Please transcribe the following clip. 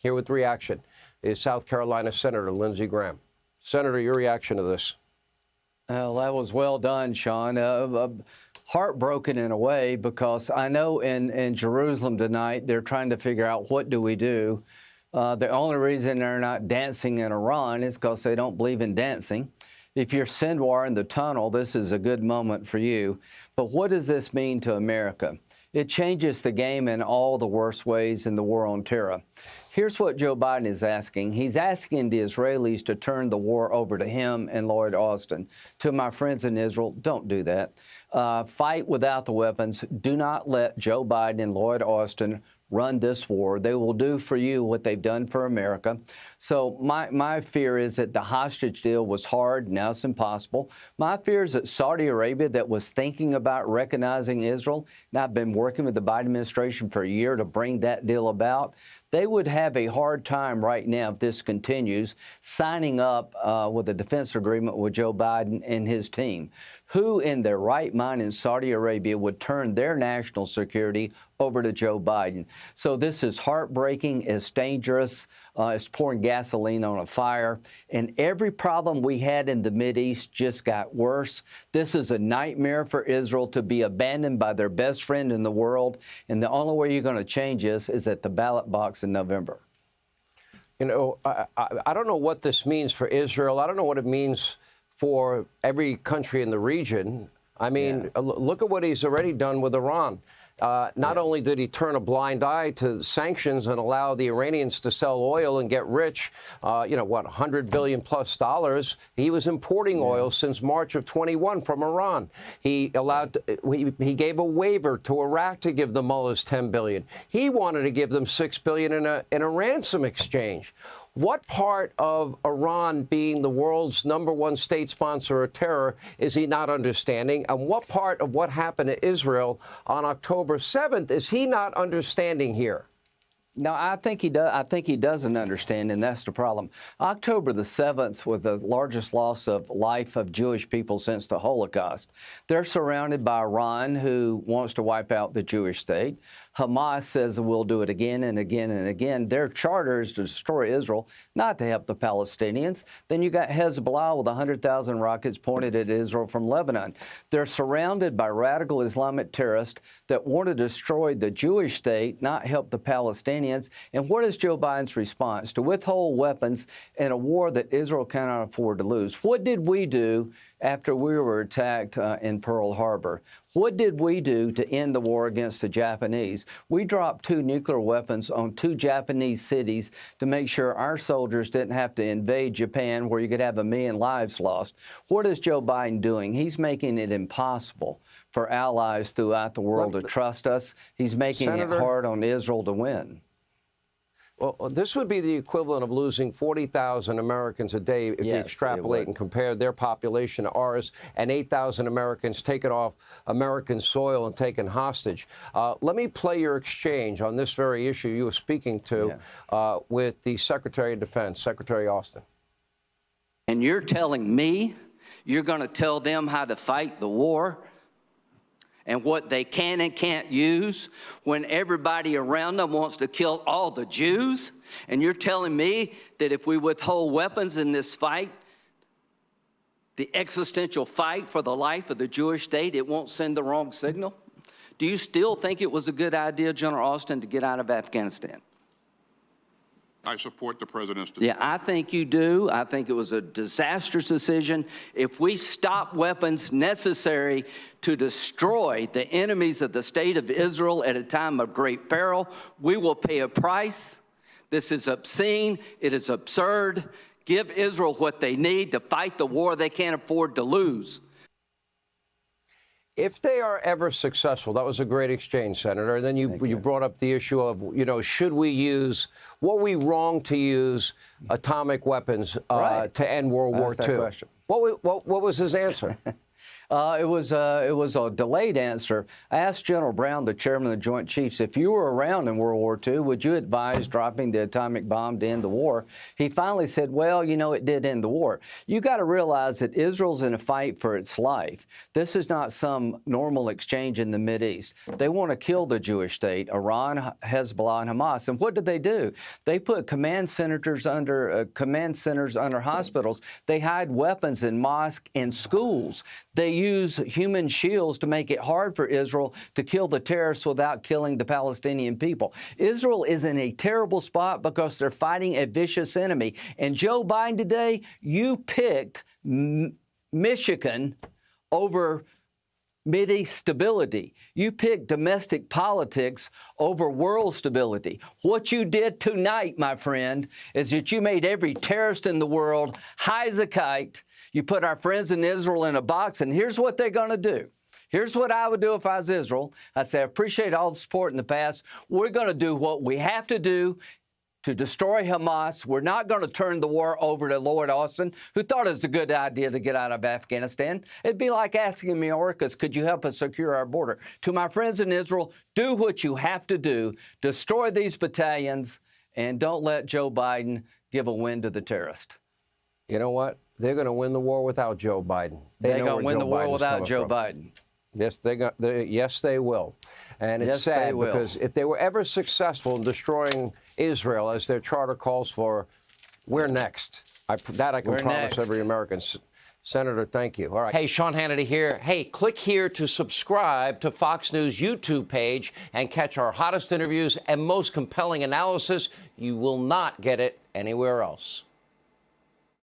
Here with reaction is South Carolina Senator Lindsey Graham. Senator, your reaction to this? Well, that was well done, Sean. Heartbroken in a way, because I know in Jerusalem tonight they're trying to figure out what do we do. The only reason they're not dancing in Iran is because they don't believe in dancing. If you're Sinwar in the tunnel, this is a good moment for you. But what does this mean to America? It changes the game in all the worst ways in the war on terror. Here's what Joe Biden is asking. He's asking the Israelis to turn the war over to him and Lloyd Austin. To my friends in Israel, don't do that. Fight without the weapons. Do not let Joe Biden and Lloyd Austin run this war. They will do for you what they've done for America. So my fear is that the hostage deal was hard. Now it's impossible. My fear is that Saudi Arabia, that was thinking about recognizing Israel, and I've been working with the Biden administration for a year to bring that deal about, they would have a hard time right now, if this continues, signing up with a defense agreement with Joe Biden and his team. Who in their right mind in Saudi Arabia would turn their national security over to Joe Biden? So this is heartbreaking, it's dangerous, it's pouring gasoline on a fire. And every problem we had in the Mideast just got worse. This is a nightmare for Israel, to be abandoned by their best friend in the world. And the only way you're going to change this is at the ballot box in November. You know, I don't know what this means for Israel. I don't know what it means for every country in the region. I mean, look at what he's already done with Iran. Not only did he turn a blind eye to sanctions and allow the Iranians to sell oil and get rich, you know, what, $100 billion plus. He was importing oil since March of 21 from Iran. He allowed, he gave a waiver to Iraq to give the mullahs $10 billion. He wanted to give them $6 billion in a ransom exchange. What part of Iran being the world's #1 state sponsor of terror is he not understanding? And what part of what happened to Israel on October 7th is he not understanding here? No, I think he does. I think he doesn't understand, and that's the problem. October the 7th was the largest loss of life of Jewish people since the Holocaust. They're surrounded by Iran, who wants to wipe out the Jewish state. Hamas says we'll do it again and again and again. Their charter is to destroy Israel, not to help the Palestinians. Then you got Hezbollah with 100,000 rockets pointed at Israel from Lebanon. They're surrounded by radical Islamic terrorists that want to destroy the Jewish state, not help the Palestinians. And what is Joe Biden's response? To withhold weapons in a war that Israel cannot afford to lose. What did we do after we were attacked in Pearl Harbor? What did we do to end the war against the Japanese? We dropped 2 nuclear weapons on 2 Japanese cities to make sure our soldiers didn't have to invade Japan, where you could have 1 million lives lost. What is Joe Biden doing? He's making it impossible for allies throughout the world to trust us. He's making it hard on Israel to win. Well, this would be the equivalent of losing 40,000 Americans a day if you extrapolate and compare their population to ours, and 8,000 Americans taken off American soil and taken hostage. Let me play your exchange on this very issue you were speaking to with the Secretary of Defense, Secretary Austin. And you're telling me you're going to tell them how to fight the war and what they can and can't use when everybody around them wants to kill all the Jews? And you're telling me that if we withhold weapons in this fight, the existential fight for the life of the Jewish state, it won't send the wrong signal? Do you still think it was a good idea, General Austin, to get out of Afghanistan? I support the president's decision. Yeah, I think you do. I think it was a disastrous decision. If we stop weapons necessary to destroy the enemies of the state of Israel at a time of great peril, we will pay a price. This is obscene. It is absurd. Give Israel what they need to fight the war they can't afford to lose. If they are ever successful, that was a great exchange, Senator. And then you brought up the issue of, you know, should we use, were we wrong to use atomic weapons to end World War II? What was his answer? It was a delayed answer. I asked General Brown, the chairman of the Joint Chiefs, if you were around in World War II, would you advise dropping the atomic bomb to end the war? He finally said, well, you know, it did end the war. You got to realize that Israel's in a fight for its life. This is not some normal exchange in the Mideast. They want to kill the Jewish state, Iran, Hezbollah, and Hamas. And what did they do? They put command centers under hospitals. They hide weapons in mosques and schools. They use human shields to make it hard for Israel to kill the terrorists without killing the Palestinian people. Israel is in a terrible spot because they're fighting a vicious enemy. And Joe Biden today, you picked Michigan over Mideast stability. You picked domestic politics over world stability. What you did tonight, my friend, is that you made every terrorist in the world high as a kite. You put our friends in Israel in a box, and here's what they're going to do. Here's what I would do if I was Israel. I'd say, I appreciate all the support in the past. We're going to do what we have to do to destroy Hamas. We're not going to turn the war over to Lord Austin, who thought it was a good idea to get out of Afghanistan. It'd be like asking Mayorkas, could you help us secure our border? To my friends in Israel, do what you have to do. Destroy these battalions, and don't let Joe Biden give a win to the terrorist. You know what? They're going to win the war without Joe Biden. They're going to win the war Biden's without coming Joe from. Biden. Yes, they will. And it's sad because if they were ever successful in destroying Israel, as their charter calls for, we're next. I can promise every American. Senator, thank you. All right. Hey, Sean Hannity here. Hey, click here to subscribe to Fox News YouTube page and catch our hottest interviews and most compelling analysis. You will not get it anywhere else.